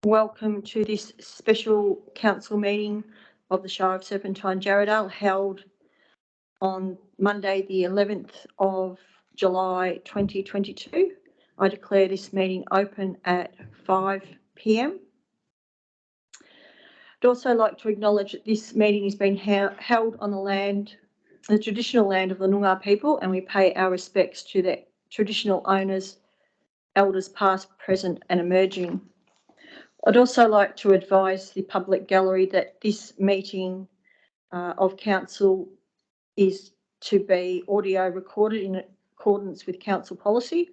Welcome to this special council meeting of the Shire of Serpentine Jarrahdale, held on Monday the 11th of July 2022. I declare this meeting open at 5 p.m. I'd also like to acknowledge that this meeting is being held on the traditional land of the Noongar people, and we pay our respects to their traditional owners, elders past, present and emerging. I'd also like to advise the public gallery that this meeting of council is to be audio recorded in accordance with council policy.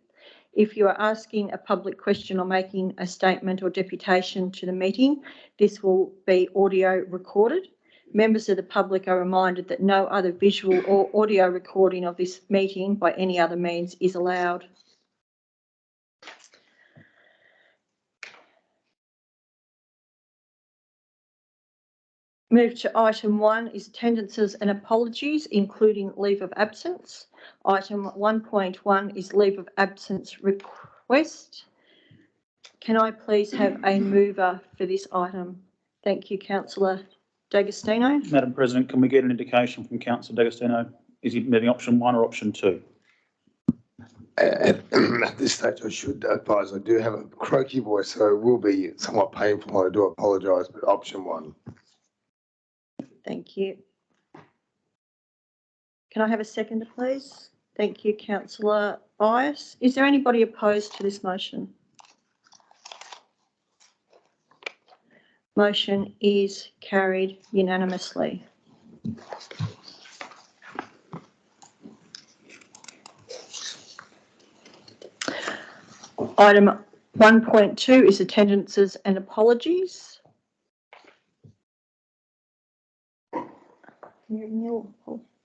If you are asking a public question or making a statement or deputation to the meeting, this will be audio recorded. Members of the public are reminded that no other visual or audio recording of this meeting by any other means is allowed. Move to item 1 is attendances and apologies, including leave of absence. Item 1.1 is leave of absence request. Can I please have a mover for this item? Thank you, Councillor D'Agostino. Madam President, can we get an indication from Councillor D'Agostino? Is he moving option 1 or option 2? At this stage, I should advise I do have a croaky voice, so it will be somewhat painful. I do apologise, but option 1. Thank you. Can I have a seconder, please? Thank you, Councillor Bias. Is there anybody opposed to this motion? Motion is carried unanimously. Item 1.2 is attendances and apologies. Nil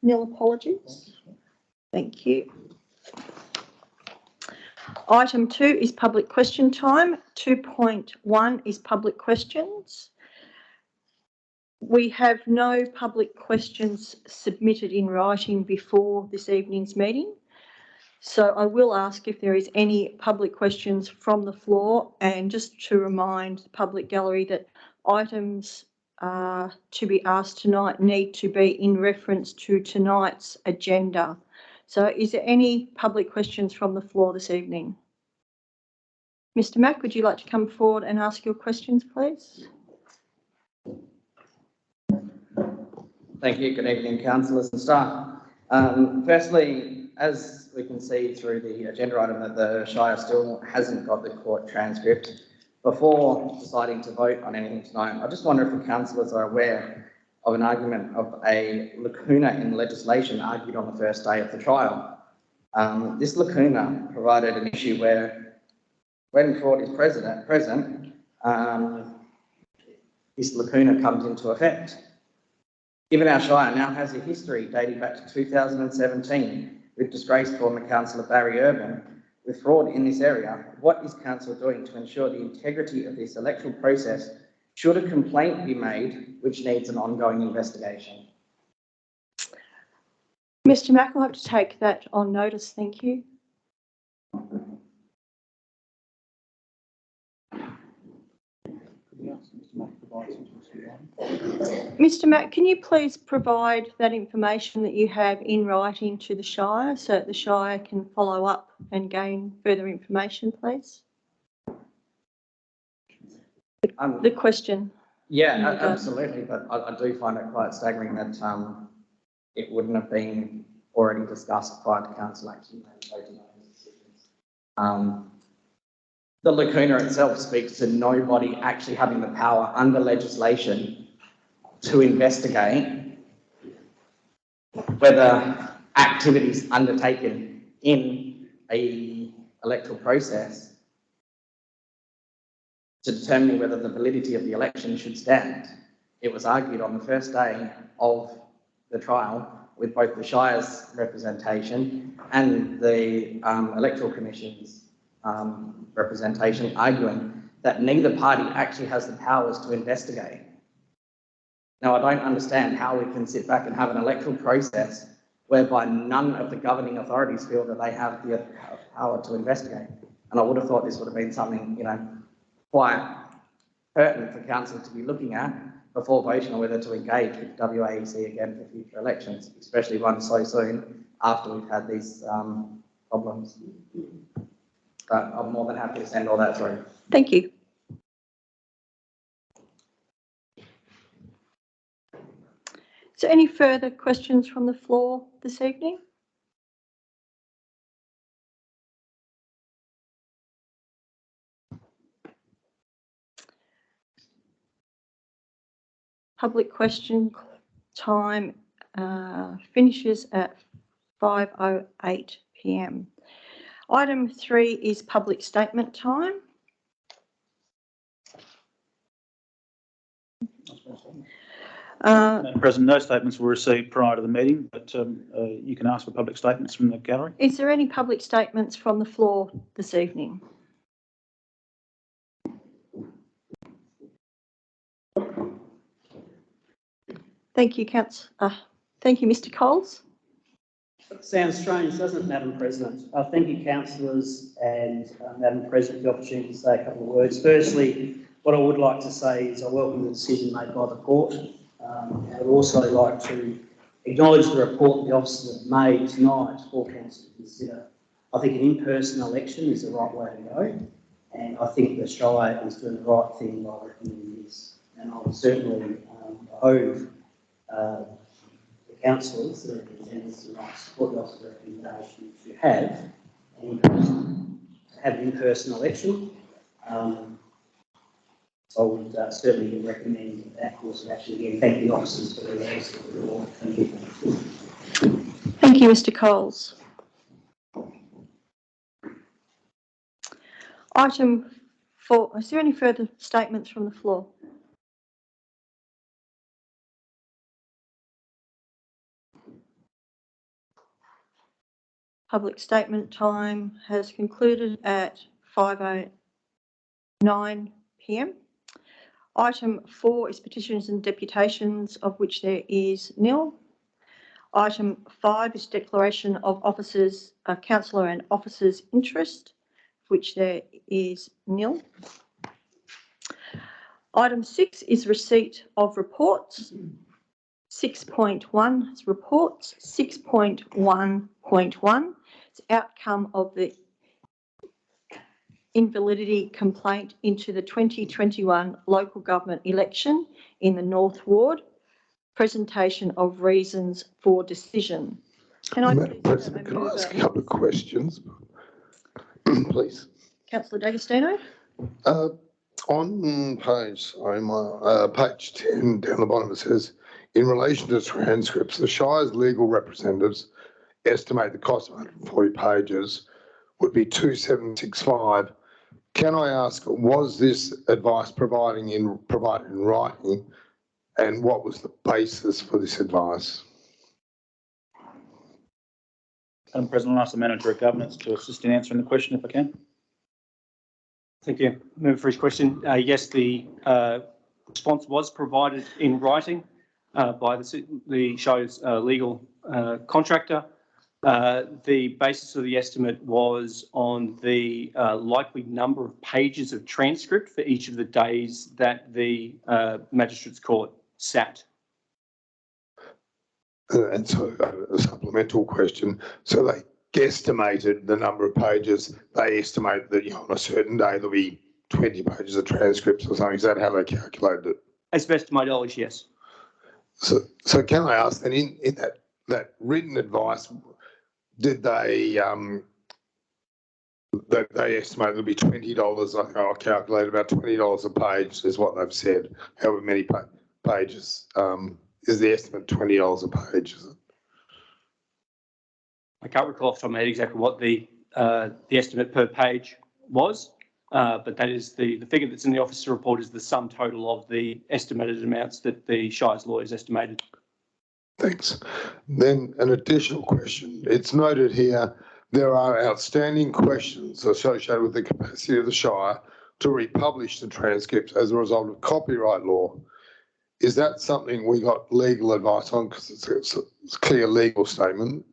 apologies. Thank you. Item 2 is public question time. 2.1 is public questions. We have no public questions submitted in writing before this evening's meeting. So I will ask if there is any public questions from the floor, and just to remind the public gallery that items to be asked tonight need to be in reference to tonight's agenda. So is there any public questions from the floor this evening? Mr. Mack, would you like to come forward and ask your questions, please? Thank you. Good evening, councillors and staff. Firstly, as we can see through the agenda item, that the Shire still hasn't got the court transcript. Before deciding to vote on anything tonight, I just wonder if the councillors are aware of an argument of a lacuna in legislation argued on the first day of the trial. This lacuna provided an issue where, when fraud is present, this lacuna comes into effect. Given our Shire now has a history dating back to 2017 with disgraced former councillor Barry Urban with fraud in this area, what is council doing to ensure the integrity of this electoral process should a complaint be made which needs an ongoing investigation? Mr. Mack, I'll have to take that on notice. Thank you. Mr. Mack, can you please provide that information that you have in writing to the Shire so that the Shire can follow up and gain further information, please? The question. Yeah, absolutely, but I do find it quite staggering that it wouldn't have been already discussed prior to council action. The lacuna itself speaks to nobody actually having the power under legislation to investigate whether activities undertaken in a electoral process to determine whether the validity of the election should stand. It was argued on the first day of the trial with both the Shire's representation and the Electoral Commission's representation, arguing that neither party actually has the powers to investigate. Now, I don't understand how we can sit back and have an electoral process whereby none of the governing authorities feel that they have the power to investigate. And I would have thought this would have been something, quite pertinent for council to be looking at before voting on whether to engage with WAEC again for future elections, especially one so soon after we've had these problems. But I'm more than happy to send all that through. Thank you. Is there any further questions from the floor this evening? Public question time finishes at 5:08 p.m. Item 3 is public statement time. Madam President, no statements were received prior to the meeting, but you can ask for public statements from the gallery. Is there any public statements from the floor this evening? Thank you, thank you, Mr. Coles. Sounds strange, doesn't it, Madam President? Thank you, councillors, and Madam President, for the opportunity to say a couple of words. Firstly, what I would like to say is I welcome the decision made by the court. And I would also like to acknowledge the report that the officers have made tonight for council to consider. I think an in-person election is the right way to go, and I think the Shire is doing the right thing by recommending this. And I would certainly hope the councillors that are contenders tonight support the officer recommendation to have an in-person election. So I would certainly recommend that course of action again. Thank the officers for their support. Thank you. Thank you, Mr. Coles. Item 4, is there any further statements from the floor? Public statement time has concluded at 5:09 p.m. Item 4 is petitions and deputations, of which there is nil. Item 5 is declaration of officers, councillor and officers' interest, of which there is nil. Item 6 is receipt of reports. 6.1 is reports. 6.1.1 is outcome of the invalidity complaint into the 2021 local government election in the North Ward. Presentation of reasons for decision. Madam President, can I ask a couple of questions, please? Councillor D'Agostino. On page 10, down the bottom, it says, in relation to transcripts, the Shire's legal representatives estimate the cost of 140 pages would be 2,765. Can I ask, was this advice provided in writing, and what was the basis for this advice? Madam President, I'll ask the Manager of Governance to assist in answering the question if I can. Thank you, Member, for his question. Yes, the response was provided in writing by the Shire's legal contractor. The basis of the estimate was on the likely number of pages of transcript for each of the days that the Magistrates Court sat. And so a supplemental question. So they guesstimated the number of pages. They estimate that on a certain day there'll be 20 pages of transcripts or something. Is that how they calculated it? As best to my knowledge, yes. So can I ask then, in that written advice, did they estimate there'll be $20? I'll calculate about $20 a page is what they've said. However many pages is the estimate $20 a page? Is it? I can't recall off the top of my head exactly what the estimate per page was, but that is the figure that's in the officer report is the sum total of the estimated amounts that the Shire's lawyers estimated. Thanks. Then an additional question. It's noted here there are outstanding questions associated with the capacity of the Shire to republish the transcripts as a result of copyright law. Is that something we got legal advice on, because it's a clear legal statement?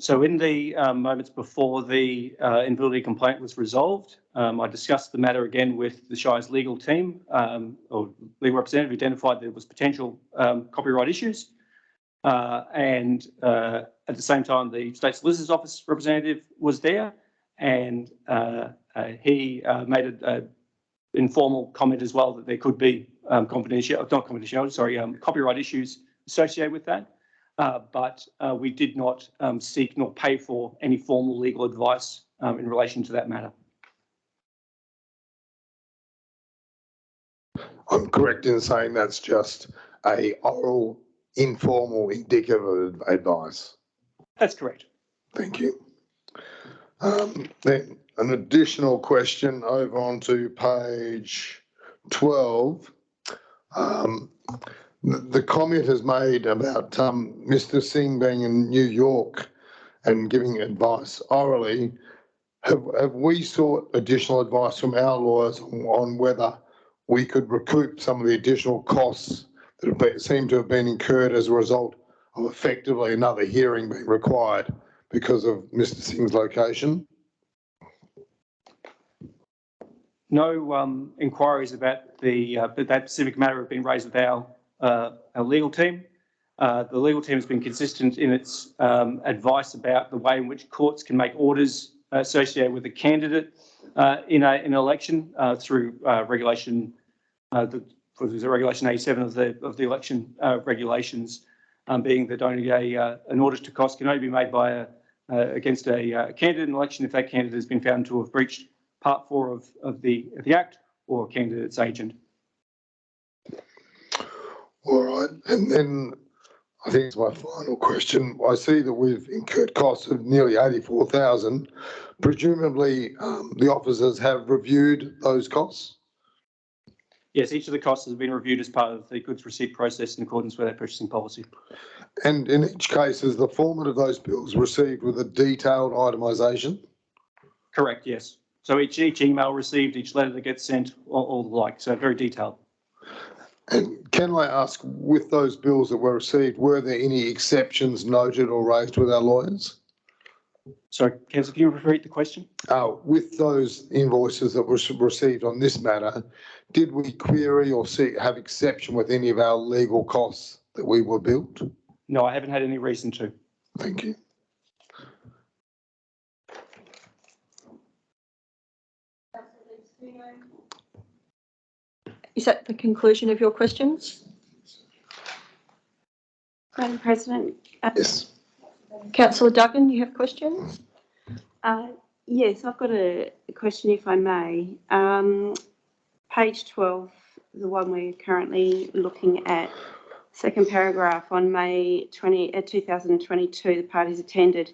So in the moments before the invalidity complaint was resolved, I discussed the matter again with the Shire's legal team, or legal representative, identified there was potential copyright issues. And at the same time, the State Solicitor's Office representative was there, and he made an informal comment as well that there could be copyright issues associated with that. But we did not seek nor pay for any formal legal advice in relation to that matter. I'm correct in saying that's just a oral, informal, indicative advice. That's correct. Thank you. Then an additional question over onto page 12. The comment is made about Mr. Singh being in New York and giving advice orally. Have we sought additional advice from our lawyers on whether we could recoup some of the additional costs that seem to have been incurred as a result of effectively another hearing being required because of Mr. Singh's location? No inquiries about that specific matter have been raised with our legal team. The legal team has been consistent in its advice about the way in which courts can make orders associated with a candidate in an election through regulation. There's a regulation 87 of the election regulations, being that only an order to cost can only be made by against a candidate in an election if that candidate has been found to have breached Part 4 of the Act or a candidate's agent. All right, and then I think it's my final question. I see that we've incurred costs of nearly 84,000. Presumably, the officers have reviewed those costs? Yes, each of the costs has been reviewed as part of the goods receipt process in accordance with our purchasing policy. And in each case, is the format of those bills received with a detailed itemisation? Correct, yes. So each email received, each letter that gets sent, all the like, so very detailed. And can I ask, with those bills that were received, were there any exceptions noted or raised with our lawyers? Sorry, Councillor, can you repeat the question? With those invoices that were received on this matter, did we query or have exception with any of our legal costs that we were billed? No, I haven't had any reason to. Thank you. Is that the conclusion of your questions? Madam President. Yes. Councillor Duggan, you have questions? Yes, I've got a question, if I may. Page 12, the one we're currently looking at, second paragraph, on May 2022, the parties attended.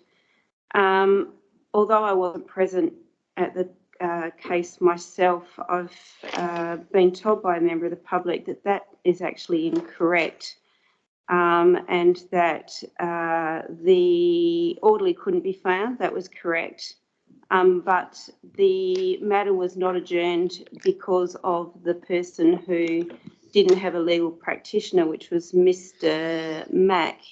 Although I wasn't present at the case myself, I've been told by a member of the public that that is actually incorrect, and that the orderly couldn't be found. That was correct. But the matter was not adjourned because of the person who didn't have a legal practitioner, which was Mr. Mack.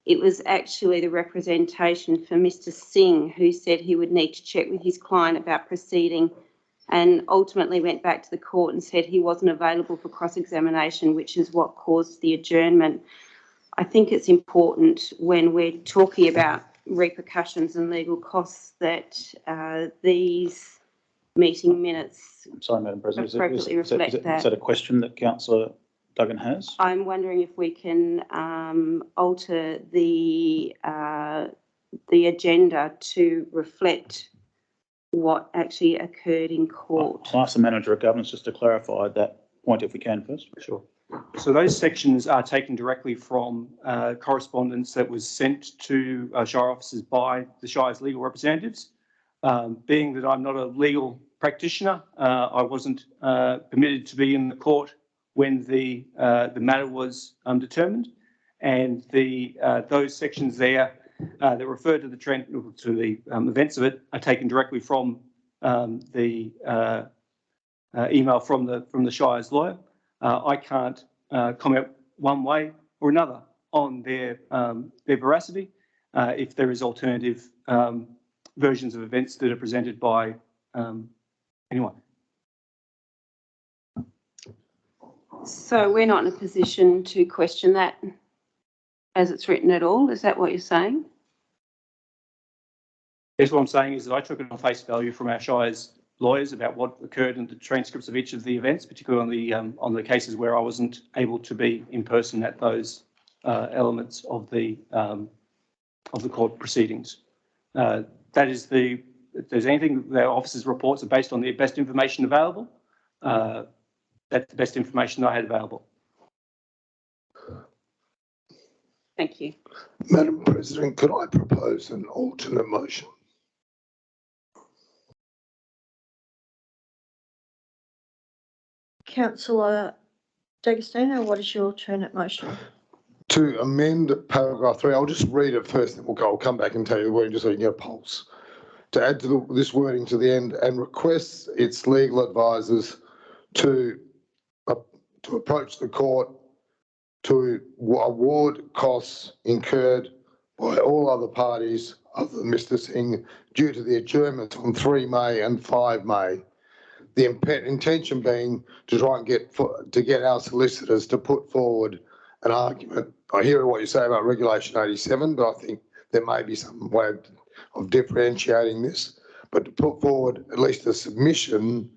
It was actually the representation for Mr. Singh, who said he would need to check with his client about proceeding, and ultimately went back to the court and said he wasn't available for cross-examination, which is what caused the adjournment. I think it's important when we're talking about repercussions and legal costs that these meeting minutes Sorry, Madam President. appropriately reflect that. Is that a question that Councillor Duggan has? I'm wondering if we can alter the agenda to reflect what actually occurred in court. I'll ask the Manager of Governance just to clarify that point if we can first. Sure. So those sections are taken directly from correspondence that was sent to Shire officers by the Shire's legal representatives. Being that I'm not a legal practitioner, I wasn't permitted to be in the court when the matter was determined, and those sections there that refer to the events of it are taken directly from the email from the Shire's lawyer. I can't comment one way or another on their veracity, if there is alternative versions of events that are presented by anyone. So we're not in a position to question that as it's written at all. Is that what you're saying? Yes, what I'm saying is that I took it on face value from our Shire's lawyers about what occurred in the transcripts of each of the events, particularly on the cases where I wasn't able to be in person at those elements of the court proceedings. That is the. If there's anything, the officers' reports are based on the best information available. That's the best information I had available. Thank you. Madam President, could I propose an alternate motion? Councillor D'Agostino, what is your alternate motion? To amend paragraph 3, I'll just read it first, then I'll come back and tell you the wording just so you can get a pulse. To add to this wording to the end, and requests its legal advisors to approach the court to award costs incurred by all other parties other than Mr Singh due to the adjournments on 3 May and 5 May. The intention being to try and get our solicitors to put forward an argument. I hear what you say about Regulation 87, but I think there may be some way of differentiating this, but to put forward at least a submission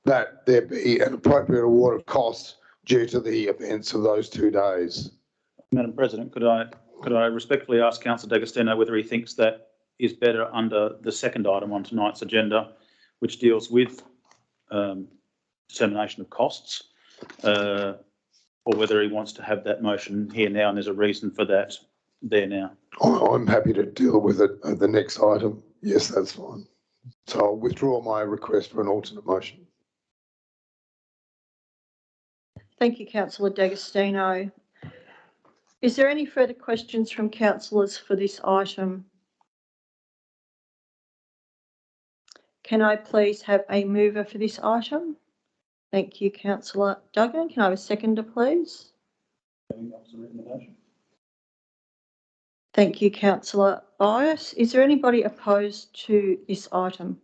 that there be an appropriate award of costs due to the events of those 2 days. Madam President, could I respectfully ask Councillor D'Agostino whether he thinks that is better under the second item on tonight's agenda, which deals with determination of costs, or whether he wants to have that motion here now, and there's a reason for that there now. I'm happy to deal with it at the next item. Yes, that's fine. So I'll withdraw my request for an alternate motion. Thank you, Councillor D'Agostino. Is there any further questions from councillors for this item? Can I please have a mover for this item? Thank you, Councillor Duggan. Can I have a seconder, please? Thank you, Councillor Bias. Is there anybody opposed to this item?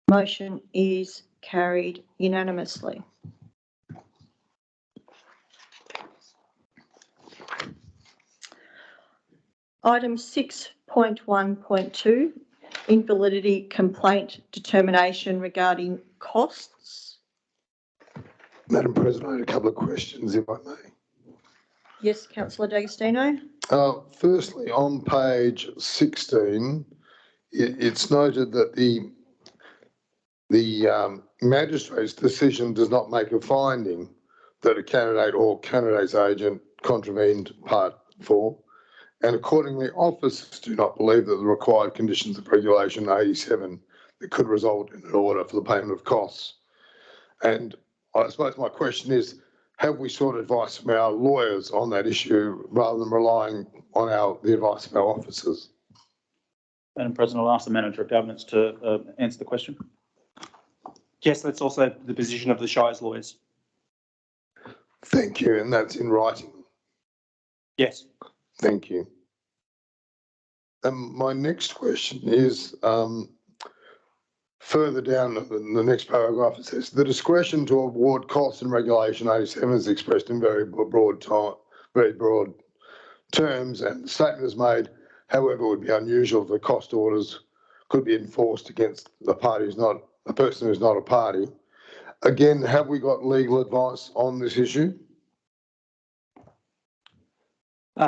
Motion is carried unanimously. Item 6.1.2, invalidity complaint determination regarding costs. Madam President, I had a couple of questions, if I may. Yes, Councillor D'Agostino. Firstly, on page 16, it's noted that the magistrate's decision does not make a finding that a candidate or candidate's agent contravened Part 4, and accordingly, officers do not believe that the required conditions of Regulation 87 that could result in an order for the payment of costs. And I suppose my question is, have we sought advice from our lawyers on that issue rather than relying on the advice of our officers? Madam President, I'll ask the Manager of Governance to answer the question. Yes, that's also the position of the Shire's lawyers. Thank you, and that's in writing. Yes. Thank you. My next question is further down in the next paragraph. It says the discretion to award costs in Regulation 87 is expressed in very broad terms, and the statement is made. However, it would be unusual if the cost orders could be enforced against a person who's not a party. Again, have we got legal advice on this issue?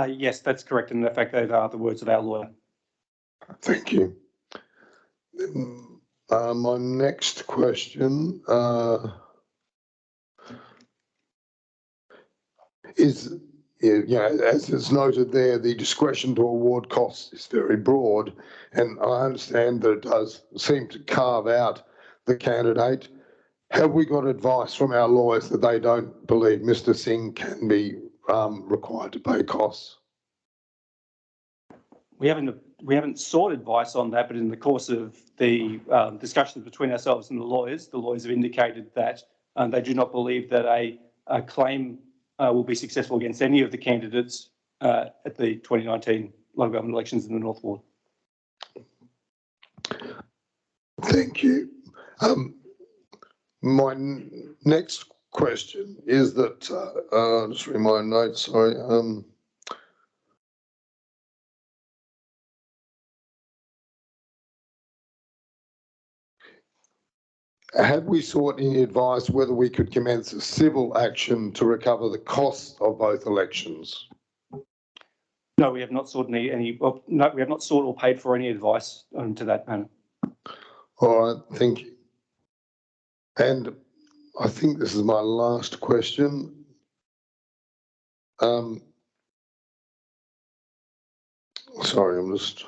Yes, that's correct. And in fact, those are the words of our lawyer. Thank you. My next question is, as it's noted there, the discretion to award costs is very broad, and I understand that it does seem to carve out the candidate. Have we got advice from our lawyers that they don't believe Mr Singh can be required to pay costs? We haven't sought advice on that, but in the course of the discussions between ourselves and the lawyers have indicated that they do not believe that a claim will be successful against any of the candidates at the 2019 local government elections in the North Ward. Thank you. My next question is that, just read my notes, sorry. Have we sought any advice whether we could commence a civil action to recover the costs of both elections? No, we have not sought no, we have not sought or paid for any advice to that manner. All right, thank you. And I think this is my last question. Sorry, I'm just...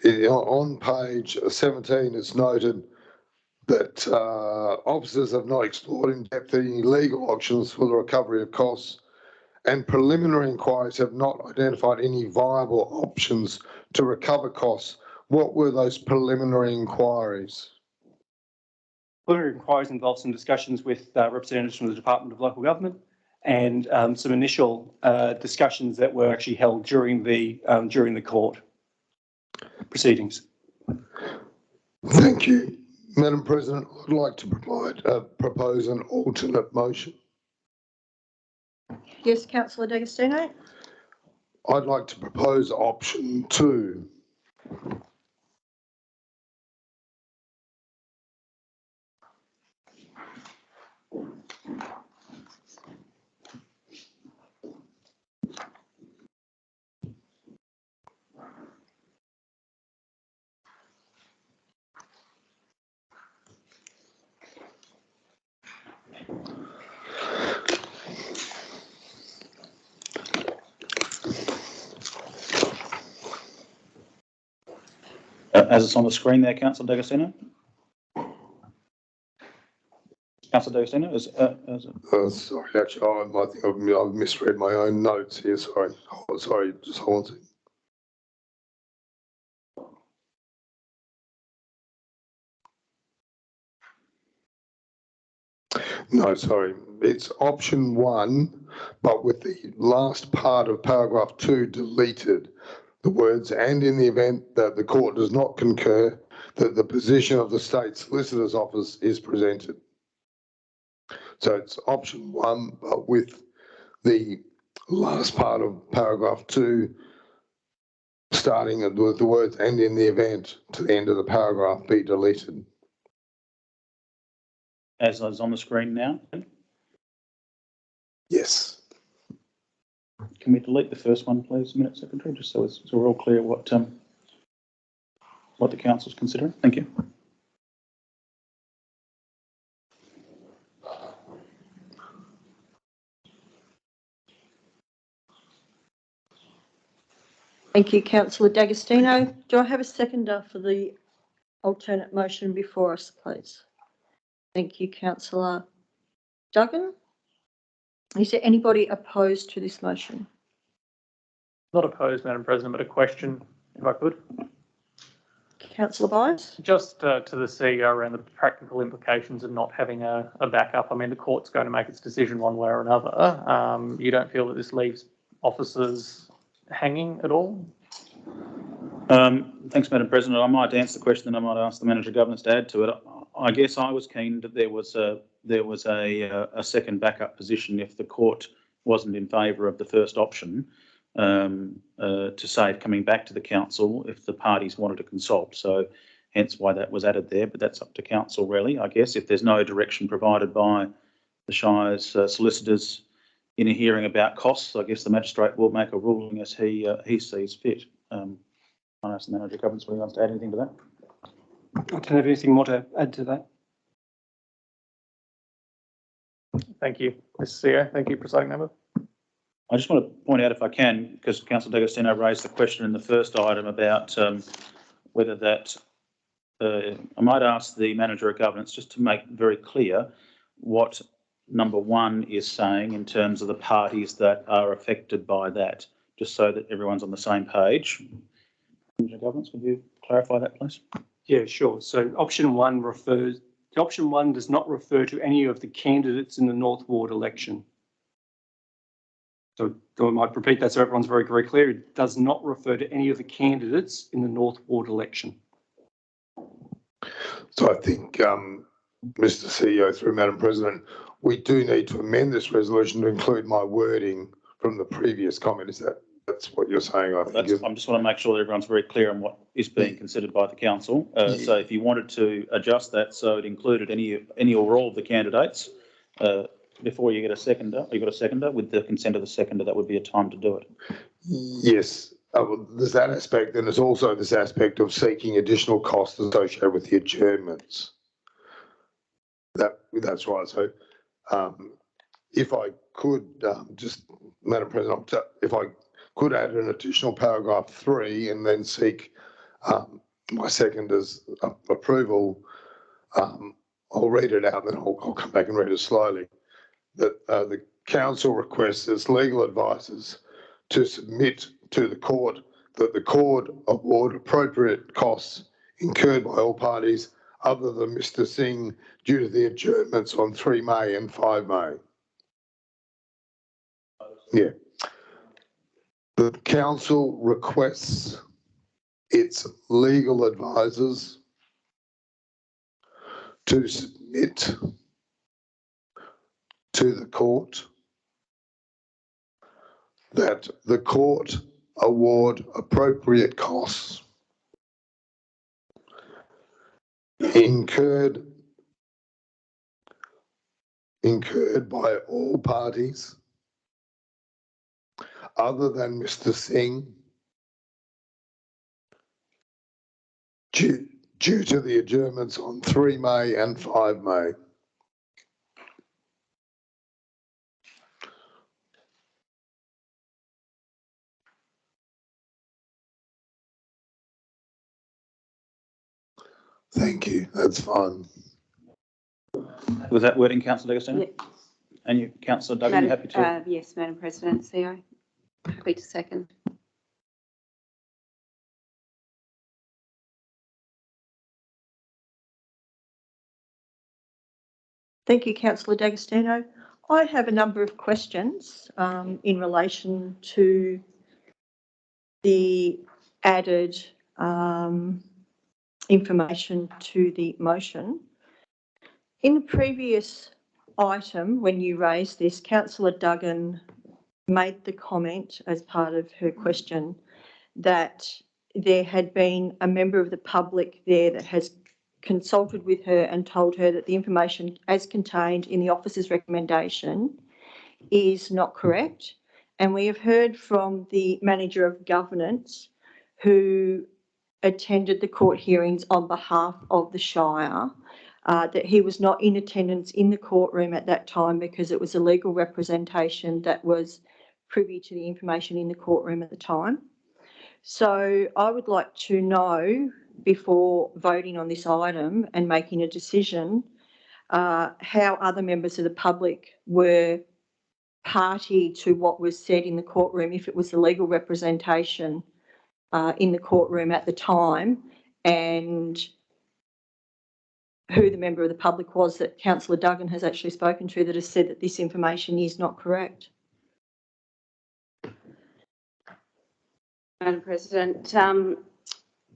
On page 17, it's noted that officers have not explored in depth any legal options for the recovery of costs, and preliminary inquiries have not identified any viable options to recover costs. What were those preliminary inquiries? Preliminary inquiries involved some discussions with representatives from the Department of Local Government and some initial discussions that were actually held during the court proceedings. Thank you. Madam President, I'd like to propose an alternate motion. Yes, Councillor D'Agostino. I'd like to propose option 2. As it's on the screen there, Councillor D'Agostino. Councillor D'Agostino, Sorry, actually, I think I've misread my own notes here. Sorry. Oh, sorry, just hold on a second. No, sorry. It's option 1, but with the last part of paragraph 2 deleted. The words, and in the event that the court does not concur that the position of the State Solicitor's Office is presented. So it's option 1, but with the last part of paragraph 2 starting with the words, and in the event, to the end of the paragraph be deleted. as is on the screen now. Yes. Can we delete the first one, please, Minute Secretary, just so we're all clear what the council's considering? Thank you. Thank you, Councillor D'Agostino. Do I have a seconder for the alternate motion before us, please? Thank you, Councillor Duggan. Is there anybody opposed to this motion? Not opposed, Madam President, but a question, if I could. Councillor Byers? Just to the CEO around the practical implications of not having a backup. I mean, the court's going to make its decision one way or another. You don't feel that this leaves officers hanging at all? Thanks, Madam President. I might answer the question and I might ask the Manager of Governance to add to it. I guess I was keen that there was a second backup position if the court wasn't in favour of the first option, to save coming back to the council if the parties wanted to consult. So hence why that was added there, but that's up to council really. I guess if there's no direction provided by the Shire's solicitors in a hearing about costs, I guess the magistrate will make a ruling as he sees fit. I ask the Manager of Governance whether he wants to add anything to that. I don't have anything more to add to that. Thank you, Mr. CEO. Thank you, Presiding Member. I just want to point out, if I can, because Councillor D'Agostino raised the question in the first item about whether that, I might ask the Manager of Governance just to make very clear what number 1 is saying in terms of the parties that are affected by that, just so that everyone's on the same page. Manager of Governance, would you clarify that, please? Yeah, sure. So option 1 refers The option 1 does not refer to any of the candidates in the North Ward election. So I might repeat that so everyone's very, very clear. It does not refer to any of the candidates in the North Ward election. So I think, Mr. CEO, through Madam President, we do need to amend this resolution to include my wording from the previous comment. That's what you're saying? I think. I just want to make sure that everyone's very clear on what is being considered by the council. So if you wanted to adjust that so it included any or all of the candidates, before you get a seconder, you got a seconder, with the consent of the seconder, that would be a time to do it. Yes, well, there's that aspect, and there's also this aspect of seeking additional costs associated with the adjournments. That's right. So, if I could just, Madam President, if I could add an additional paragraph 3 and then seek my seconder's approval, I'll read it out, then I'll come back and read it slowly. That the council requests its legal advisors to submit to the court that the court award appropriate costs incurred by all parties other than Mr. Singh due to the adjournments on 3 May and 5 May. Yeah. The council requests its legal advisors to submit to the court that the court award appropriate costs incurred by all parties other than Mr. Singh due to the adjournments on 3 May and 5 May. Thank you. That's fine. Was that wording, Councillor D'Agostino? Yeah. And you, Councillor Duggan, you happy to? Yes, Madam President, CEO. Happy to second. Thank you, Councillor D'Agostino. I have a number of questions in relation to the added information to the motion. In the previous item, when you raised this, Councillor Duggan made the comment as part of her question that there had been a member of the public there that has consulted with her and told her that the information as contained in the officer's recommendation is not correct. And we have heard from the manager of governance who attended the court hearings on behalf of the Shire that he was not in attendance in the courtroom at that time because it was a legal representation that was privy to the information in the courtroom at the time. So I would like to know, before voting on this item and making a decision, how other members of the public were party to what was said in the courtroom, if it was the legal representation in the courtroom at the time, and who the member of the public was that Councillor Duggan has actually spoken to that has said that this information is not correct. Madam President,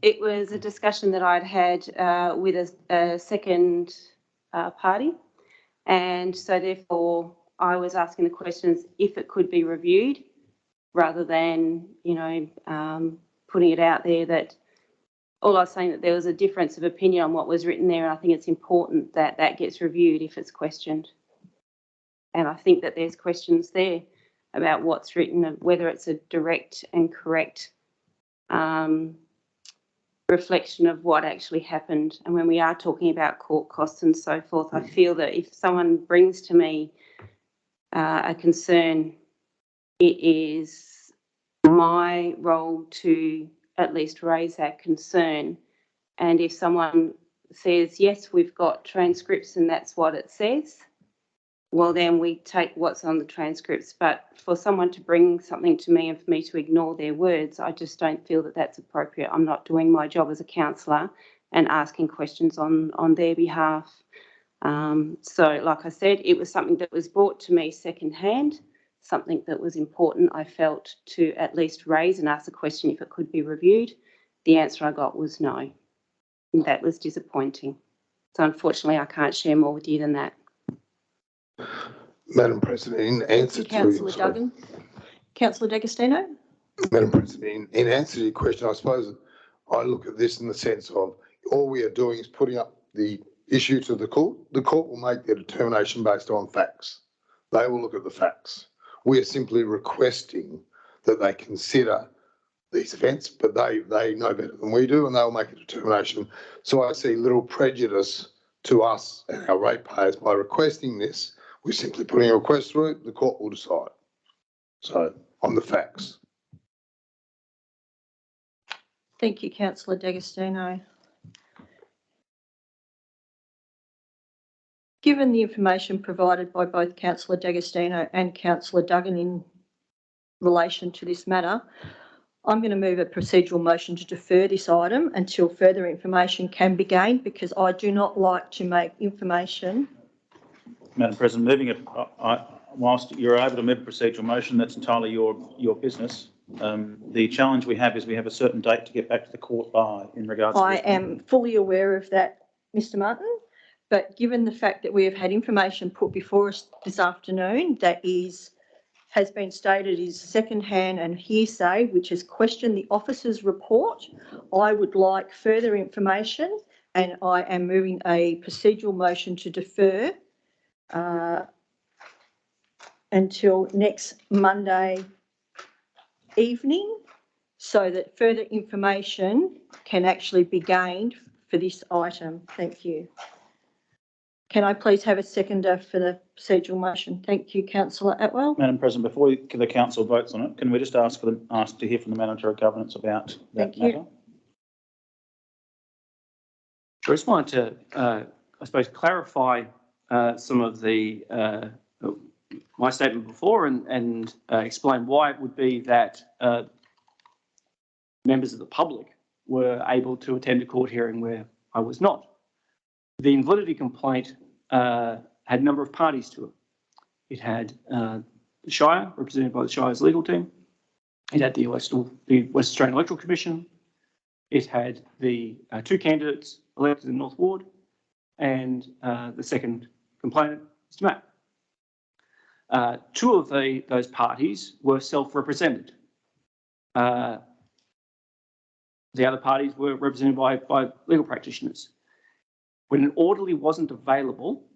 it was a discussion that I'd had with a second party, and so therefore I was asking the questions if it could be reviewed rather than, putting it out there that all I was saying that there was a difference of opinion on what was written there, and I think it's important that that gets reviewed if it's questioned. And I think that there's questions there about what's written and whether it's a direct and correct reflection of what actually happened. And when we are talking about court costs and so forth, I feel that if someone brings to me a concern, it is my role to at least raise that concern. And if someone says, yes, we've got transcripts and that's what it says, well, then we take what's on the transcripts. But for someone to bring something to me and for me to ignore their words, I just don't feel that that's appropriate. I'm not doing my job as a councillor and asking questions on their behalf. So like I said, it was something that was brought to me secondhand, something that was important, I felt, to at least raise and ask a question if it could be reviewed. The answer I got was no. And that was disappointing. So unfortunately, I can't share more with you than that. Madam President, in answer to Councillor Duggan. Councillor D'Agostino. Madam President, in answer to your question, I suppose I look at this in the sense of all we are doing is putting up the issue to the court. The court will make their determination based on facts. They will look at the facts. We are simply requesting that they consider these events, but they know better than we do, and they'll make a determination. So I see little prejudice to us and our ratepayers by requesting this. We're simply putting a request through, the court will decide. So on the facts. Thank you, Councillor D'Agostino. Given the information provided by both Councillor D'Agostino and Councillor Duggan in relation to this matter, I'm going to move a procedural motion to defer this item until further information can be gained, because I do not like to make information. Madam President, moving it, whilst you're able to move a procedural motion, that's entirely your business. The challenge we have is we have a certain date to get back to the court by in regards to I am fully aware of that, Mr. Martin, but given the fact that we have had information put before us this afternoon that has been stated is second-hand and hearsay, which has questioned the officer's report, I would like further information, and I am moving a procedural motion to defer until next Monday evening, so that further information can actually be gained for this item. Thank you. Can I please have a seconder for the procedural motion? Thank you, Councillor Atwell. Madam President, before the council votes on it, can we just ask to hear from the Manager of Governance about that matter? I just wanted to, I suppose, clarify some of the my statement before and explain why it would be that members of the public were able to attend a court hearing where I was not. The invalidity complaint had a number of parties to it. It had the Shire, represented by the Shire's legal team. It had the West Australian Electoral Commission. It had the two candidates elected in the North Ward, and the second complainant, Mr. Matt. Two of those parties were self-represented. The other parties were represented by legal practitioners. When an orderly wasn't available,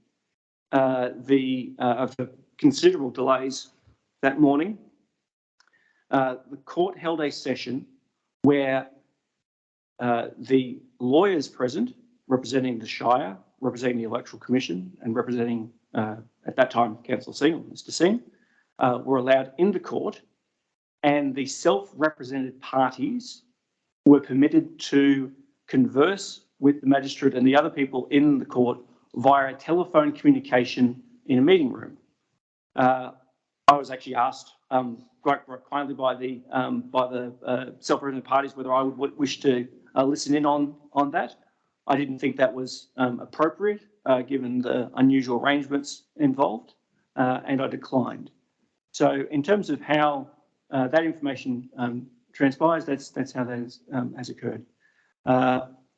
after considerable delays that morning, the court held a session where the lawyers present, representing the Shire, representing the Electoral Commission, and representing, at that time, Councillor Singh, Mr. Singh, were allowed in the court, and the self-represented parties were permitted to converse with the magistrate and the other people in the court via telephone communication in a meeting room. I was actually asked quite kindly by the self-represented parties whether I would wish to listen in on that. I didn't think that was appropriate given the unusual arrangements involved, and I declined. So in terms of how that information transpires, that's how that has occurred.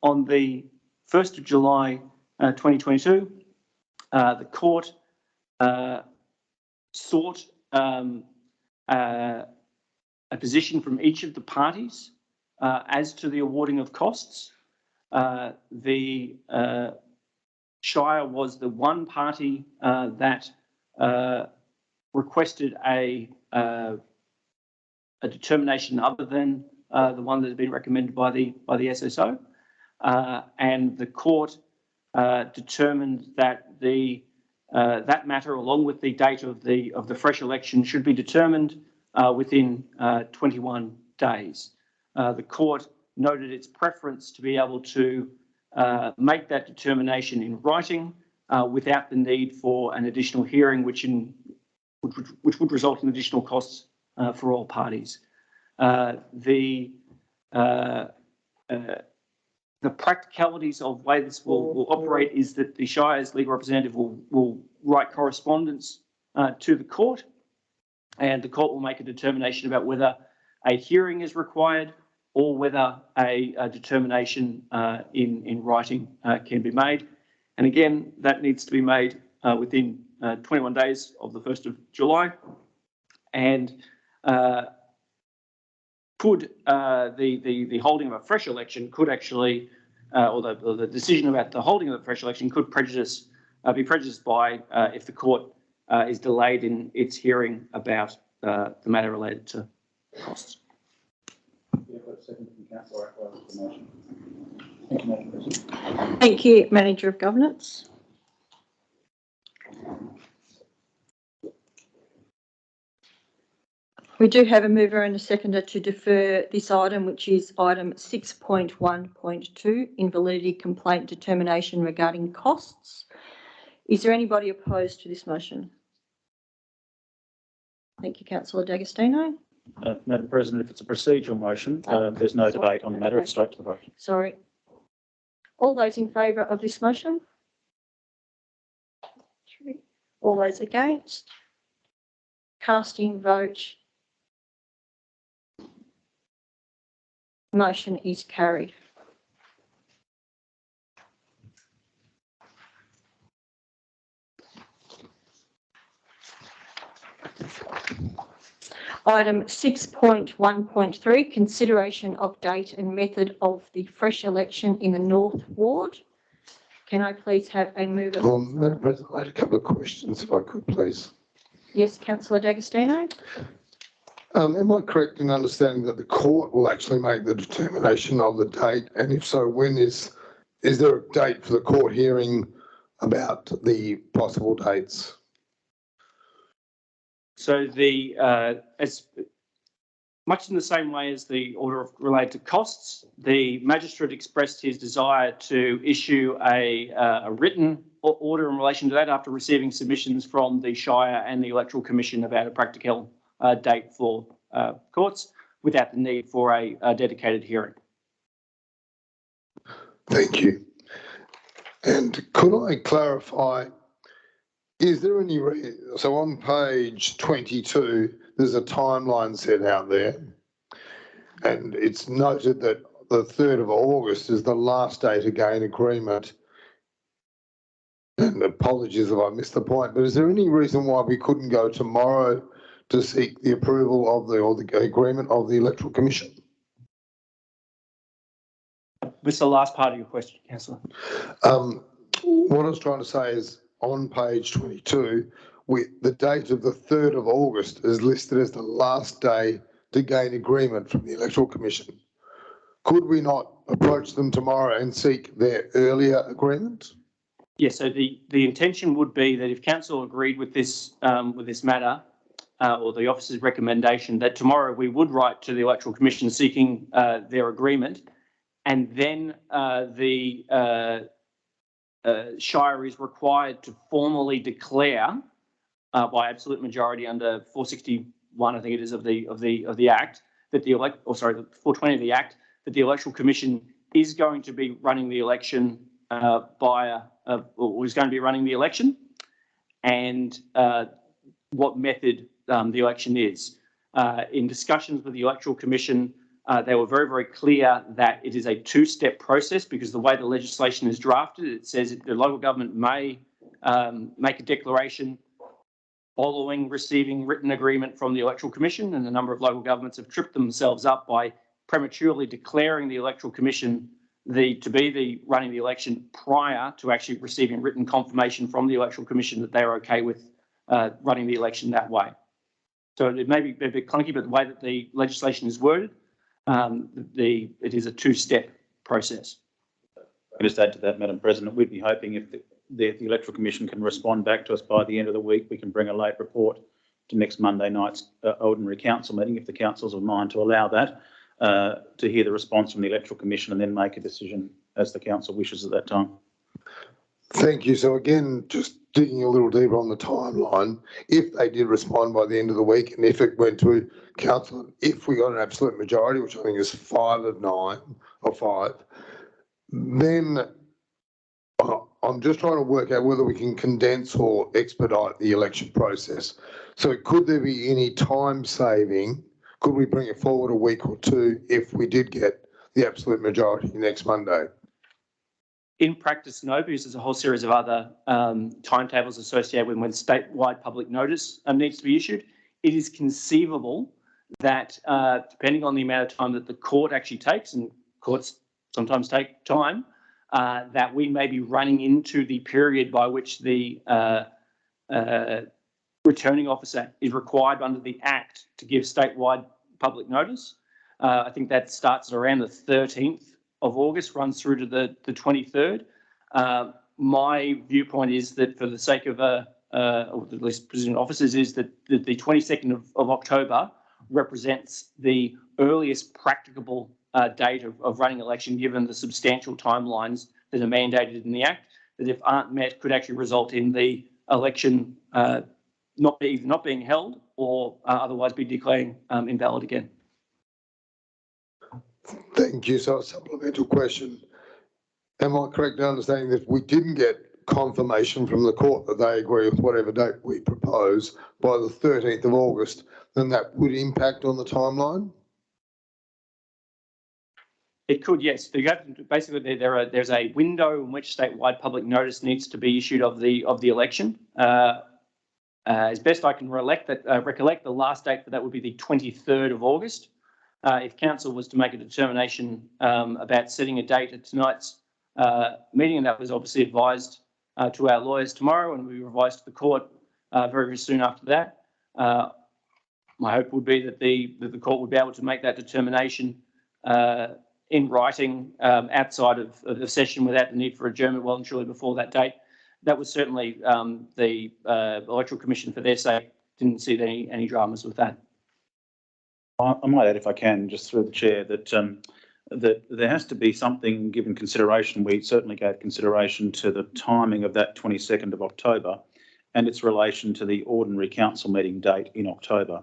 On the 1st of July 2022, the court sought a position from each of the parties as to the awarding of costs. The Shire was the one party that requested a determination other than the one that has been recommended by the SSO, and the court determined that that matter, along with the date of the fresh election, should be determined within 21 days. The court noted its preference to be able to make that determination in writing without the need for an additional hearing, which would result in additional costs for all parties. The the practicalities of the way this will operate is that the Shire's legal representative will write correspondence to the court, and the court will make a determination about whether a hearing is required or whether a determination in writing can be made. And again, that needs to be made within 21 days of the 1st of July. And could the holding of a fresh election could actually, or the decision about the holding of a fresh election could be prejudiced by if the court is delayed in its hearing about the matter related to costs. Thank you, Manager of Governance. We do have a mover and a seconder to defer this item, which is item 6.1.2, invalidity complaint determination regarding costs. Is there anybody opposed to this motion? Thank you, Councillor D'Agostino. Madam President, if it's a procedural motion, there's no debate on the matter. It's straight to the vote. Sorry. All those in favour of this motion? All those against? Casting vote. Motion is carried. Item 6.1.3, consideration of date and method of the fresh election in the North Ward. Can I please have a mover? Madam President, I had a couple of questions, if I could, please. Yes, Councillor D'Agostino. Am I correct in understanding that the court will actually make the determination of the date? And if so, when is there a date for the court hearing about the possible dates? So as much in the same way as the order related to costs, the magistrate expressed his desire to issue a written order in relation to that after receiving submissions from the Shire and the Electoral Commission about a practical date for courts without the need for a dedicated hearing. Thank you. And could I clarify, is there any so on page 22, there's a timeline set out there, and it's noted that the 3rd of August is the last day to gain agreement. And apologies if I missed the point, but is there any reason why we couldn't go tomorrow to seek the approval of the agreement of the Electoral Commission? What's the last part of your question, Councillor? What I was trying to say is on page 22, the date of the 3rd of August is listed as the last day to gain agreement from the Electoral Commission. Could we not approach them tomorrow and seek their earlier agreement? Yes, so the intention would be that if council agreed with this matter or the officer's recommendation, that tomorrow we would write to the Electoral Commission seeking their agreement, and then the Shire is required to formally declare by absolute majority under 461, I think it is, of the Act, that the 420 of the Act, that the Electoral Commission is going to be running the election or is going to be running the election, and what method the election is. In discussions with the Electoral Commission, they were very, very clear that it is a two-step process, because the way the legislation is drafted, it says that the local government may make a declaration following receiving written agreement from the Electoral Commission, and a number of local governments have tripped themselves up by prematurely declaring the Electoral Commission to be running the election prior to actually receiving written confirmation from the Electoral Commission that they're okay with running the election that way. So it may be a bit clunky, but the way that the legislation is worded, it is a two-step process. I'll just add to that, Madam President, we'd be hoping if the Electoral Commission can respond back to us by the end of the week, we can bring a late report to next Monday night's ordinary council meeting, if the council's of mind to allow that, to hear the response from the Electoral Commission and then make a decision as the council wishes at that time. Thank you. So again, just digging a little deeper on the timeline, if they did respond by the end of the week, and if it went to council, if we got an absolute majority, which I think is 5 of 9 or 5, then I'm just trying to work out whether we can condense or expedite the election process. So could there be any time saving? Could we bring it forward a week or two if we did get the absolute majority next Monday? In practice, no, because there's a whole series of other timetables associated with when statewide public notice needs to be issued. It is conceivable that depending on the amount of time that the court actually takes, and courts sometimes take time, that we may be running into the period by which the returning officer is required under the Act to give statewide public notice. I think that starts around the 13th of August, runs through to the 23rd. My viewpoint is that for the sake of or at least president officers, is that the 22nd of October represents the earliest practicable date of running election, given the substantial timelines that are mandated in the Act, that if aren't met could actually result in the election not being held or otherwise be declaring invalid again. Thank you. So a supplemental question. Am I correct in understanding that if we didn't get confirmation from the court that they agree with whatever date we propose by the 13th of August, then that would impact on the timeline? It could, yes. Basically, there's a window in which statewide public notice needs to be issued of the election. As best I can recollect, the last date for that would be the 23rd of August. If council was to make a determination about setting a date at tonight's meeting, and that was obviously advised to our lawyers tomorrow and will be revised to the court very, very soon after that. My hope would be that the court would be able to make that determination in writing outside of the session without the need for adjournment well and truly before that date. That was certainly the Electoral Commission, for their sake, didn't see any dramas with that. I might add, if I can, just through the chair, that that there has to be something given consideration. We certainly gave consideration to the timing of that 22nd of October and its relation to the ordinary council meeting date in October.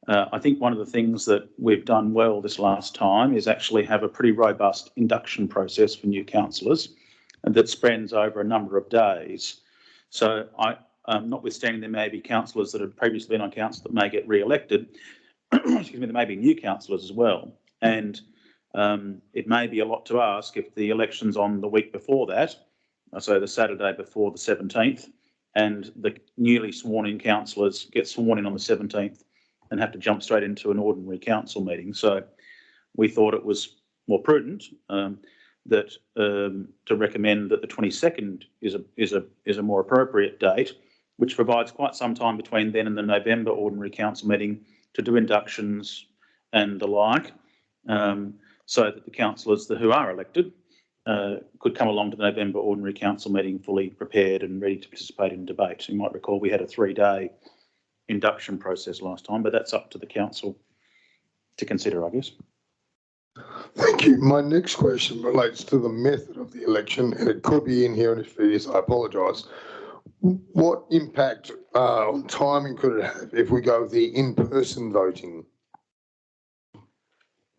I think one of the things that we've done well this last time is actually have a pretty robust induction process for new councillors that spans over a number of days. So notwithstanding there may be councillors that have previously been on council that may get re-elected, excuse me, there may be new councillors as well. And it may be a lot to ask if the election's on the week before that, so the Saturday before the 17th, and the newly sworn in councillors get sworn in on the 17th and have to jump straight into an ordinary council meeting. So we thought it was more prudent that to recommend that the 22nd is a more appropriate date, which provides quite some time between then and the November ordinary council meeting to do inductions and the like, so that the councillors who are elected could come along to the November ordinary council meeting fully prepared and ready to participate in debate. You might recall we had a 3-day induction process last time, but that's up to the council to consider, I guess. Thank you. My next question relates to the method of the election, and it could be in here, and if it is, I apologise. What impact on timing could it have if we go with the in-person voting?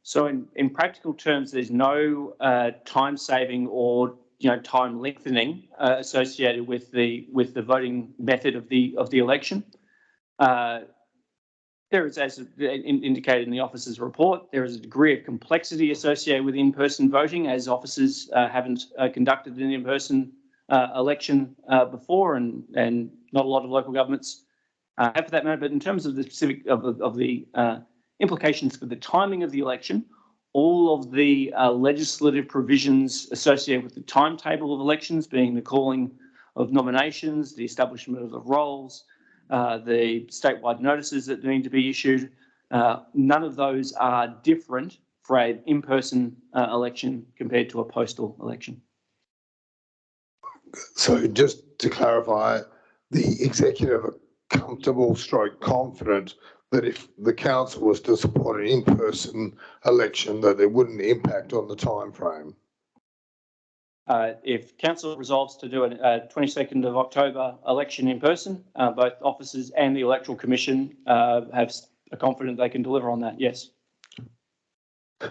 So in practical terms, there's no time saving or time lengthening associated with the voting method of the election. There is, as indicated in the officer's report, there is a degree of complexity associated with in-person voting, as officers haven't conducted an in-person election before, and not a lot of local governments have for that matter. But in terms of the specific of the implications for the timing of the election, all of the legislative provisions associated with the timetable of elections, being the calling of nominations, the establishment of the rolls, the statewide notices that need to be issued, none of those are different for an in-person election compared to a postal election. So just to clarify, the executive are comfortable / confident that if the council was to support an in-person election, that there wouldn't impact on the time frame? If council resolves to do a 22nd of October election in person, both officers and the Electoral Commission are confident they can deliver on that, yes.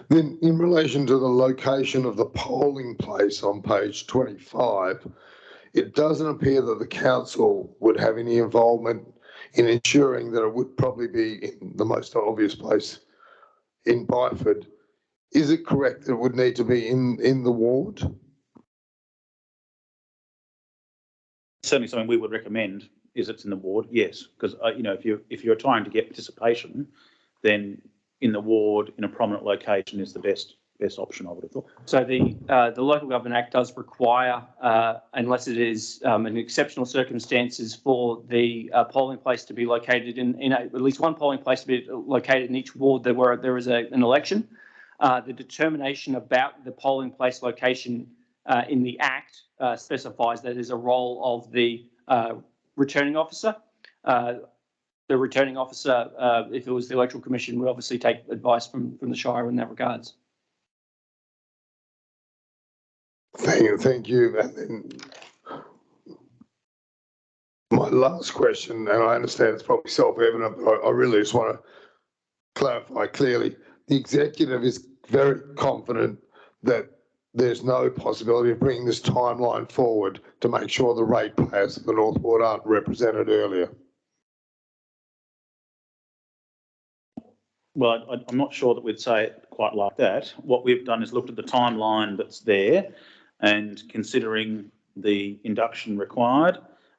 Then in relation to the location of the polling place on page 25, it doesn't appear that the council would have any involvement in ensuring that it would probably be in the most obvious place in Byford. Is it correct that it would need to be in the ward? Certainly something we would recommend is it's in the ward, yes, because you know, if you're trying to get participation, then in the ward in a prominent location is the best option, I would have thought. So the Local Government Act does require, unless it is an exceptional circumstances, for the polling place to be located in at least one polling place to be located in each ward where there is an election. The determination about the polling place location in the Act specifies that it is a role of the returning officer. The returning officer, if it was the Electoral Commission, would obviously take advice from the Shire in that regards. Thank you. And then my last question, and I understand it's probably self-evident, but I really just want to clarify clearly. The executive is very confident that there's no possibility of bringing this timeline forward to make sure the ratepayers of the North Ward aren't represented earlier. Well, I'm not sure that we'd say it quite like that. What we've done is looked at the timeline that's there, and considering the induction required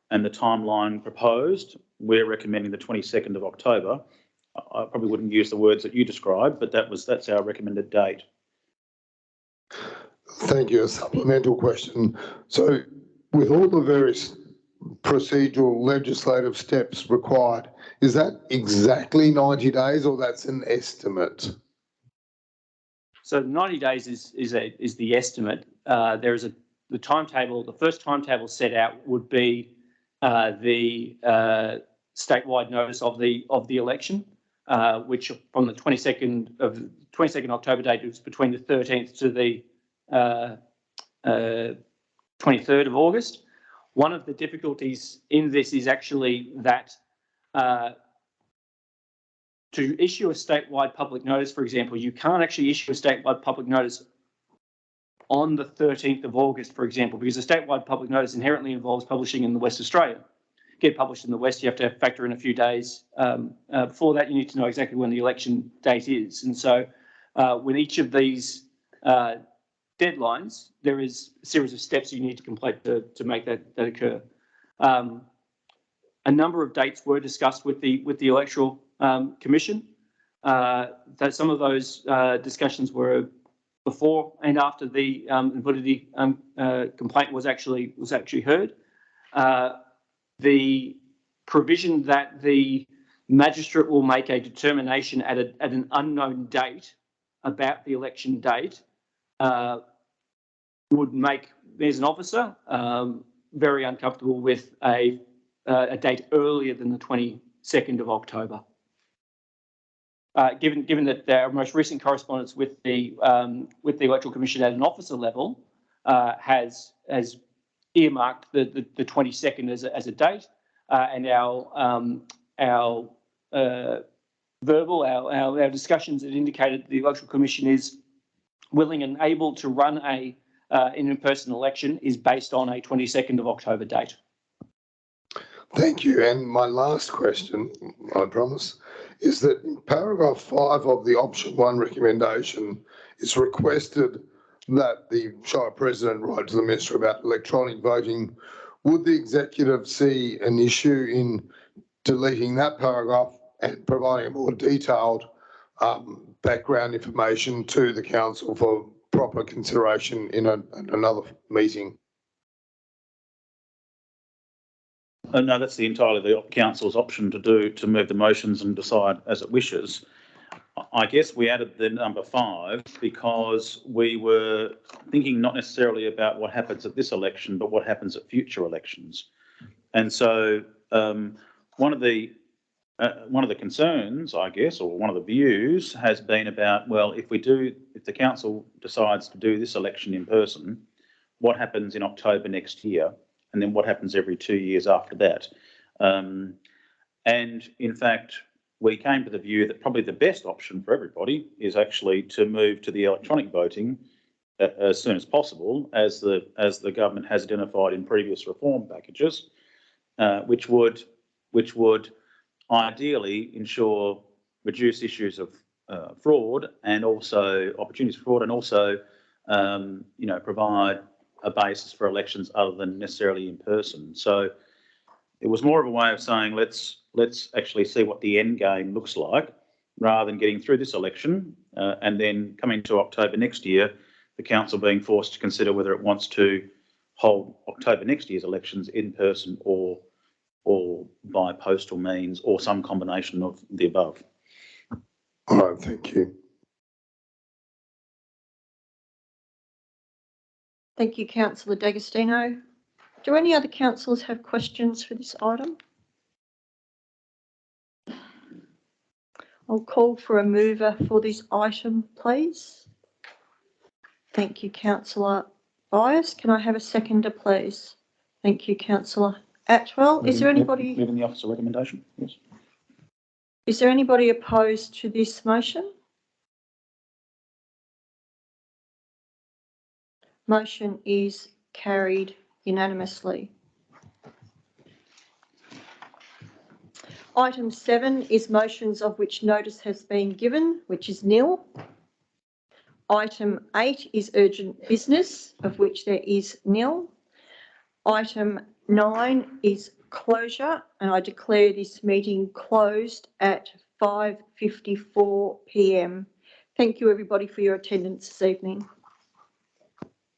and the timeline proposed, we're recommending the 22nd of October. I probably wouldn't use the words that you described, but that's our recommended date. Thank you. A supplemental question. So with all the various procedural legislative steps required, is that exactly 90 days or that's an estimate? So 90 days is the estimate. There is the timetable. The first timetable set out would be the statewide notice of the election, which from the 22nd October date is between the 13th to the 23rd of August. One of the difficulties in this is actually that to issue a statewide public notice, for example, you can't actually issue a statewide public notice on the 13th of August, for example, because a statewide public notice inherently involves publishing in the West Australia. Get published in the West, you have to factor in a few days. Before that, you need to know exactly when the election date is. And so with each of these deadlines, there is a series of steps you need to complete to make that occur. A number of dates were discussed with the Electoral Commission. That some of those discussions were before and after the validity complaint was actually heard. The provision that the magistrate will make a determination at an unknown date about the election date would make me as an officer very uncomfortable with a date earlier than the 22nd of October. Given that our most recent correspondence with the Electoral Commission at an officer level has earmarked the 22nd as a date, and our discussions that indicated the Electoral Commission is willing and able to run an in-person election is based on a 22nd of October date. Thank you. And my last question, I promise, is that in paragraph 5 of the option 1 recommendation, it's requested that the Shire President write to the Minister about electronic voting. Would the Executive see an issue in deleting that paragraph and providing a more detailed background information to the Council for proper consideration in another meeting? No, that's entirely the council's option to move the motions and decide as it wishes. I guess we added the number 5 because we were thinking not necessarily about what happens at this election, but what happens at future elections. And so one of the concerns, I guess, or one of the views has been about, well, if the council decides to do this election in person, what happens in October next year? And then what happens every 2 years after that? And in fact, we came to the view that probably the best option for everybody is actually to move to the electronic voting as soon as possible, as the government has identified in previous reform packages, which would ideally ensure reduce issues of fraud and also opportunities for fraud, and also provide a basis for elections other than necessarily in person. So it was more of a way of saying let's actually see what the end game looks like, rather than getting through this election and then coming to October next year, the council being forced to consider whether it wants to hold October next year's elections in person or by postal means, or some combination of the above. All right, thank you. Thank you, Councillor D'Agostino. Do any other councillors have questions for this item? I'll call for a mover for this item, please. Thank you, Councillor Byers. Can I have a seconder, please? Thank you, Councillor Atwell. Is there anybody? Moving the officer recommendation, yes. Is there anybody opposed to this motion? Motion is carried unanimously. Item 7 is motions of which notice has been given, which is nil. Item 8 is urgent business, of which there is nil. Item 9 is closure, and I declare this meeting closed at 5:54 p.m. Thank you, everybody, for your attendance this evening.